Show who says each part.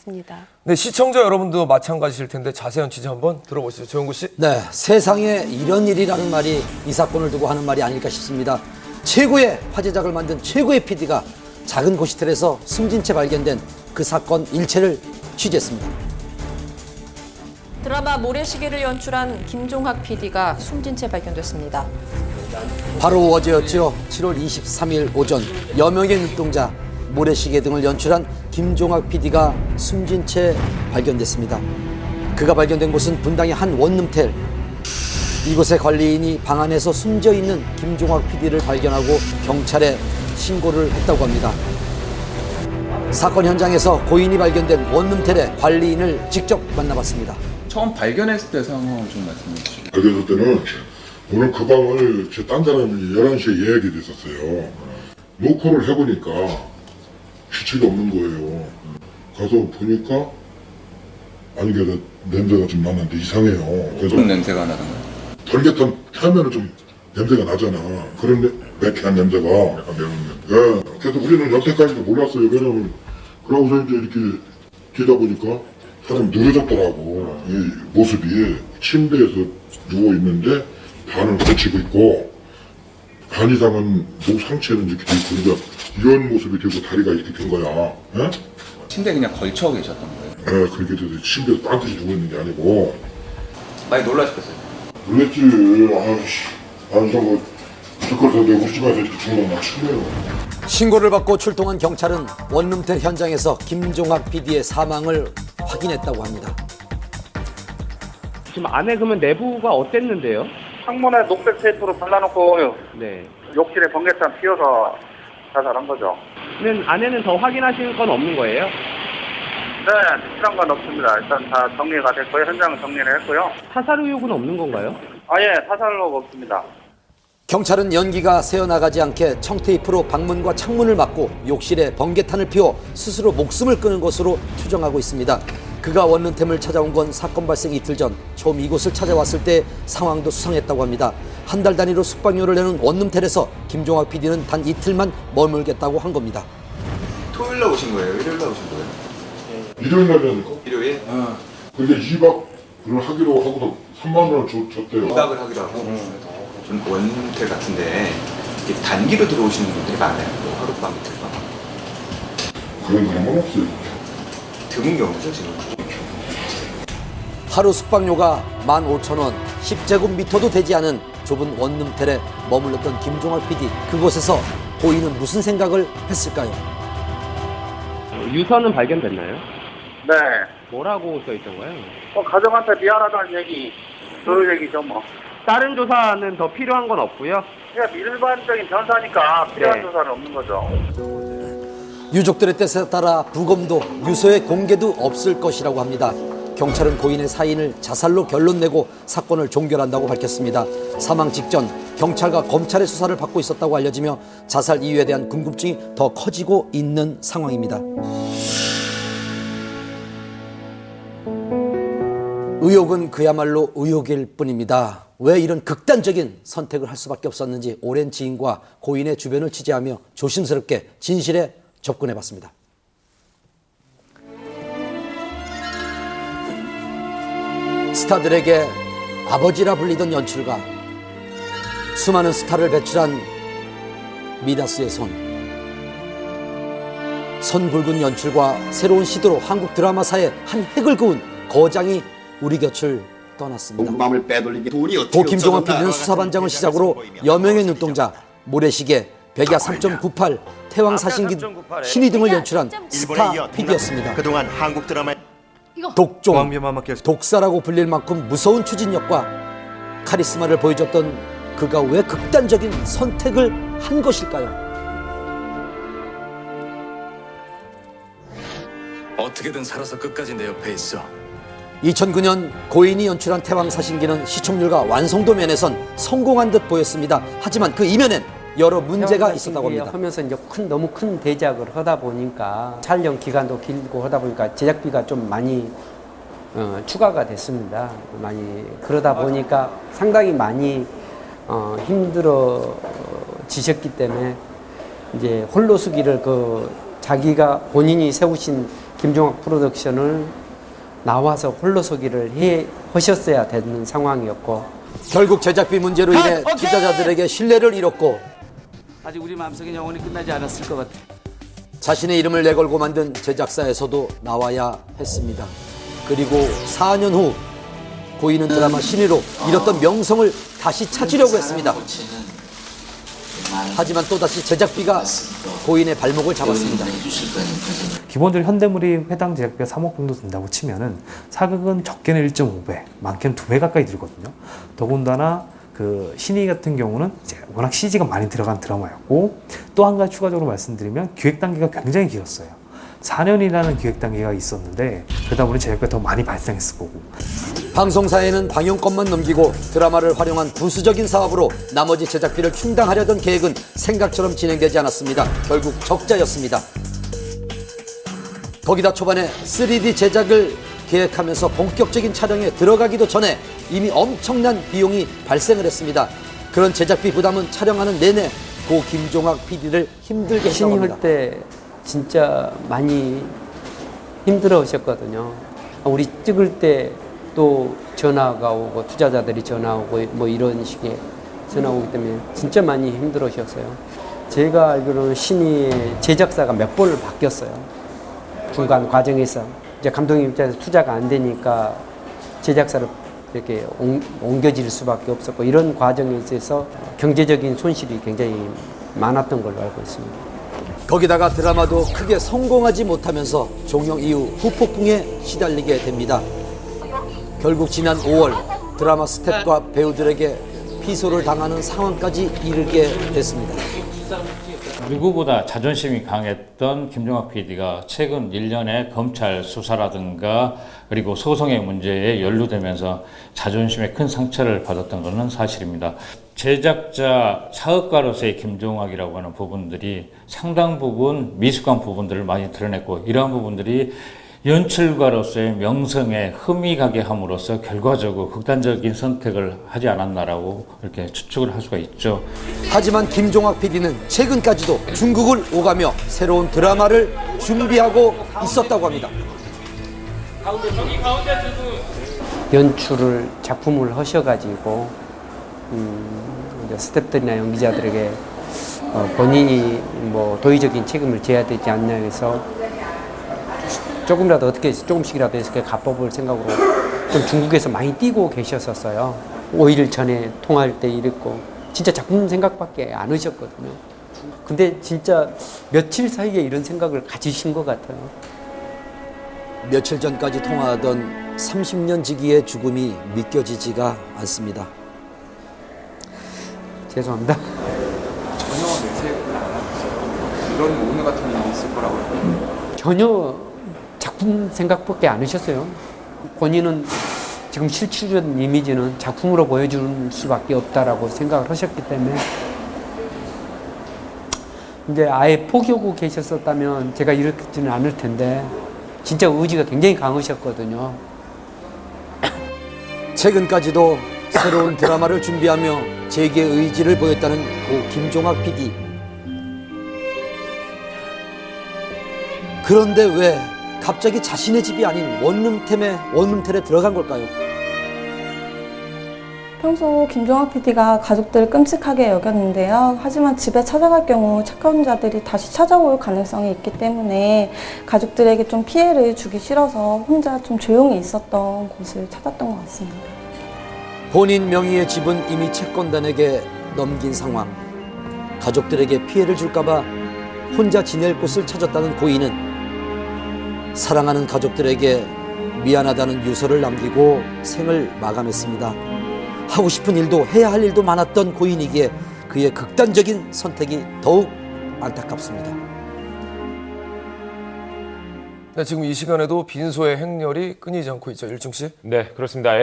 Speaker 1: 있습니다.
Speaker 2: 네, 시청자 여러분도 마찬가지실 텐데 자세한 취재 한번 들어보시죠. 조영구 씨.
Speaker 3: 네, 세상에 이런 일이라는 말이 이 사건을 두고 하는 말이 아닐까 싶습니다. 최고의 화제작을 만든 최고의 PD가 작은 고시텔에서 숨진 채 발견된 그 사건 일체를 취재했습니다.
Speaker 4: 드라마 모래시계를 연출한 김종학 PD가 숨진 채 발견됐습니다.
Speaker 3: 바로 어제였죠. 7월 23일 오전 여명의 눈동자, 모래시계 등을 연출한 김종학 PD가 숨진 채 발견됐습니다. 그가 발견된 곳은 분당의 한 원룸텔. 이곳의 관리인이 방 안에서 숨져 있는 김종학 PD를 발견하고 경찰에 신고를 했다고 합니다. 사건 현장에서 고인이 발견된 원룸텔의 관리인을 직접 만나봤습니다.
Speaker 5: 처음 발견했을 때 상황을 좀 말씀해 주시죠.
Speaker 6: 발견했을 때는 오늘 그 방을 제 딴 사람이 11시에 예약이 됐었어요. 노크를 해보니까 규칙이 없는 거예요. 가서 보니까 아니 그 냄새가 좀 나는데 이상해요. 그래서
Speaker 5: 어떤 냄새가 나던가요?
Speaker 6: 덜개탄 타면은 좀 냄새가 나잖아. 그런 매캐한 냄새가. 약간 매운 냄새. 예. 그래서 우리는 여태까지도 몰랐어요. 왜냐면 그러고서 이제 이렇게 뛰다 보니까 사람이 늘어졌더라고. 이 모습이 침대에서 누워 있는데 반을 걸치고 있고 반 이상은 목 상체는 이렇게 돼 있고 그러니까 이런 모습이 되고 다리가 이렇게 된 거야. 예?
Speaker 5: 침대에 그냥 걸쳐 계셨던 거예요?
Speaker 6: 예, 그렇게 돼서 침대에서 딴 듯이 누워 있는 게 아니고.
Speaker 5: 많이 놀라셨겠어요?
Speaker 6: 놀랬지. 아이씨. 아니 저거 그래서 내 우리 집안에서 이렇게 죽는 건 처음이에요.
Speaker 3: 신고를 받고 출동한 경찰은 원룸텔 현장에서 김종학 PD의 사망을 확인했다고 합니다.
Speaker 7: 지금 안에 그러면 내부가 어땠는데요?
Speaker 8: 창문에 녹색 테이프로 발라놓고
Speaker 7: 네.
Speaker 8: 욕실에 번개탄 피워서 자살한 거죠.
Speaker 7: 안에는 더 확인하실 건 없는 거예요?
Speaker 8: 네, 특별한 건 없습니다. 일단 다 정리가 됐고요. 현장은 정리를 했고요.
Speaker 7: 타살 의혹은 없는 건가요?
Speaker 8: 예, 타살로 없습니다.
Speaker 3: 경찰은 연기가 새어나가지 않게 청테이프로 방문과 창문을 막고 욕실에 번개탄을 피워 스스로 목숨을 끊은 것으로 추정하고 있습니다. 그가 원룸템을 찾아온 건 사건 발생 이틀 전 처음 이곳을 찾아왔을 때 상황도 수상했다고 합니다. 한 달 단위로 숙박료를 내는 원룸텔에서 김종학 PD는 단 이틀만 머물겠다고 한 겁니다.
Speaker 5: 토요일 날 오신 거예요? 일요일 날 오신 거예요?
Speaker 6: 일요일 날이니까.
Speaker 5: 일요일?
Speaker 6: 근데 2박을 하기로 하고서 3만 원을 줬대요.
Speaker 5: 2박을 하기로 하고 좀 원호텔 같은데 이렇게 단기로 들어오시는 분들이 많아요. 뭐 하룻밤 이틀밤.
Speaker 6: 그런 사람은 없어요.
Speaker 5: 드문 경우죠 지금.
Speaker 3: 하루 숙박료가 15,000원, 10제곱미터도 되지 않은 좁은 원룸텔에 머물렀던 김종학 PD. 그곳에서 고인은 무슨 생각을 했을까요?
Speaker 7: 유서는 발견됐나요?
Speaker 8: 네.
Speaker 7: 뭐라고 써 있던가요?
Speaker 8: 가족한테 미안하다는 얘기, 그 얘기죠 뭐.
Speaker 7: 다른 조사는 더 필요한 건 없고요.
Speaker 8: 그냥 일반적인 변사니까 필요한
Speaker 7: 네.
Speaker 8: 조사는 없는 거죠.
Speaker 3: 유족들의 뜻에 따라 부검도 유서의 공개도 없을 것이라고 합니다. 경찰은 고인의 사인을 자살로 결론 내고 사건을 종결한다고 밝혔습니다. 사망 직전 경찰과 검찰의 수사를 받고 있었다고 알려지며 자살 이유에 대한 궁금증이 더 커지고 있는 상황입니다. 의혹은 그야말로 의혹일 뿐입니다. 왜 이런 극단적인 선택을 할 수밖에 없었는지 오랜 지인과 고인의 주변을 취재하며 조심스럽게 진실에 접근해봤습니다. 스타들에게 아버지라 불리던 연출가, 수많은 스타를 배출한 미다스의 손 굵은 연출과 새로운 시도로 한국 드라마사의 한 획을 그은 거장이 우리 곁을 떠났습니다.
Speaker 9: 마음을 빼돌린 게 돈이 어떻게
Speaker 3: 고 김종학 PD는 수사반장을 시작으로 여명의 눈동자, 모래시계, 백야 3.98, 태왕 사신기, 신의 등을 연출한 스타 PD였습니다.
Speaker 9: 그동안 한국 드라마
Speaker 3: 독종, 독사라고 불릴 만큼 무서운 추진력과 카리스마를 보여줬던 그가 왜 극단적인 선택을 한 것일까요?
Speaker 10: 어떻게든 살아서 끝까지 내 옆에 있어.
Speaker 3: 2009년 고인이 연출한 태왕 사신기는 시청률과 완성도 면에선 성공한 듯 보였습니다. 하지만 그 이면엔 여러 문제가 있었다고 합니다.
Speaker 11: 하면서 이제 너무 큰 대작을 하다 보니까 촬영 기간도 길고 하다 보니까 제작비가 좀 많이 추가가 됐습니다. 많이 그러다 보니까 상당히 많이 힘들어지셨기 때문에 이제 홀로서기를 자기가 본인이 세우신 김종학 프로덕션을 나와서 홀로서기를 하셨어야 되는 상황이었고
Speaker 3: 결국 제작비 문제로 인해 투자자들에게 신뢰를 잃었고
Speaker 1: 아직 우리 마음속에 영원히 끝나지 않았을 것 같아.
Speaker 3: 자신의 이름을 내걸고 만든 제작사에서도 나와야 했습니다. 그리고 4년 후 고인은 드라마 신의로 잃었던 명성을 다시 찾으려고 했습니다. 하지만 또다시 제작비가 고인의 발목을 잡았습니다.
Speaker 12: 기본적으로 현대물이 회당 제작비가 3억 정도 든다고 치면은 사극은 적게는 1.5배, 많게는 2배 가까이 들거든요. 더군다나 그 신의 같은 경우는 워낙 CG가 많이 들어간 드라마였고 또 한 가지 추가적으로 말씀드리면 기획 단계가 굉장히 길었어요. 4년이라는 기획 단계가 있었는데 그러다 보니 제작비가 더 많이 발생했을 거고.
Speaker 3: 방송사에는 방영권만 넘기고 드라마를 활용한 부수적인 사업으로 나머지 제작비를 충당하려던 계획은 생각처럼 진행되지 않았습니다. 결국 적자였습니다. 거기다 초반에 3D 제작을 계획하면서 본격적인 촬영에 들어가기도 전에 이미 엄청난 비용이 발생을 했습니다. 그런 제작비 부담은 촬영하는 내내 고 김종학 PD를 힘들게 했다고 합니다.
Speaker 11: 신입할 때 진짜 많이 힘들어 하셨거든요. 우리 찍을 때 또 전화가 오고 투자자들이 전화 오고 뭐 이런 식의 전화 오기 때문에 진짜 많이 힘들어 하셨어요. 제가 알기로는 신의 제작사가 몇 번을 바뀌었어요. 중간 과정에서 이제 감독님 입장에서 투자가 안 되니까 제작사로 이렇게 옮겨질 수밖에 없었고 이런 과정에 있어서 경제적인 손실이 굉장히 많았던 걸로 알고 있습니다.
Speaker 3: 거기다가 드라마도 크게 성공하지 못하면서 종영 이후 후폭풍에 시달리게 됩니다. 결국 지난 5월 드라마 스태프와 배우들에게 피소를 당하는 상황까지 이르게 됐습니다.
Speaker 13: 누구보다 자존심이 강했던 김종학 PD가 최근 1년의 검찰 수사라든가 그리고 소송의 문제에 연루되면서 자존심에 큰 상처를 받았던 것은 사실입니다. 제작자 사업가로서의 김종학이라고 하는 부분들이 상당 부분 미숙한 부분들을 많이 드러냈고 이러한 부분들이 연출가로서의 명성에 흠이 가게 함으로써 결과적으로 극단적인 선택을 하지 않았나라고 이렇게 추측을 할 수가 있죠.
Speaker 3: 하지만 김종학 PD는 최근까지도 중국을 오가며 새로운 드라마를 준비하고 있었다고 합니다.
Speaker 11: 연출을 작품을 하셔가지고 스태프들이나 연기자들에게 본인이 뭐 도의적인 책임을 져야 되지 않냐 해서 조금이라도 어떻게 조금씩이라도 이렇게 가법을 생각으로 좀 중국에서 많이 뛰고 계셨었어요. 5일 전에 통화할 때 이랬고 진짜 작품 생각밖에 안 하셨거든요. 근데 진짜 며칠 사이에 이런 생각을 가지신 것 같아요.
Speaker 3: 며칠 전까지 통화하던 30년 지기의 죽음이 믿겨지지가 않습니다.
Speaker 11: 죄송합니다.
Speaker 5: 전혀 내색을 안 하셨어요. 이런 오늘 같은 일이 있을 거라고
Speaker 11: 전혀 작품 생각밖에 안 하셨어요. 본인은 지금 실추된 이미지는 작품으로 보여줄 수밖에 없다라고 생각을 하셨기 때문에 이제 아예 포기하고 계셨었다면 제가 이렇지는 않을 텐데 진짜 의지가 굉장히 강하셨거든요.
Speaker 3: 최근까지도 새로운 드라마를 준비하며 재기의 의지를 보였다는 고 김종학 PD. 그런데 왜 갑자기 자신의 집이 아닌 원룸텔에 들어간 걸까요?
Speaker 14: 평소 김종학 PD가 가족들을 끔찍하게 여겼는데요. 하지만 집에 찾아갈 경우 착한 자들이 다시 찾아올 가능성이 있기 때문에 가족들에게 좀 피해를 주기 싫어서 혼자 좀 조용히 있었던 곳을 찾았던 것 같습니다.
Speaker 3: 본인 명의의 집은 이미 채권단에게 넘긴 상황. 가족들에게 피해를 줄까봐 혼자 지낼 곳을 찾았다는 고인은 사랑하는 가족들에게 미안하다는 유서를 남기고 생을 마감했습니다. 하고 싶은 일도 해야 할 일도 많았던 고인이기에 그의 극단적인 선택이 더욱 안타깝습니다.
Speaker 2: 네, 지금 이 시간에도 빈소의 행렬이 끊이지 않고 있죠. 일중 씨?
Speaker 15: 네, 그렇습니다.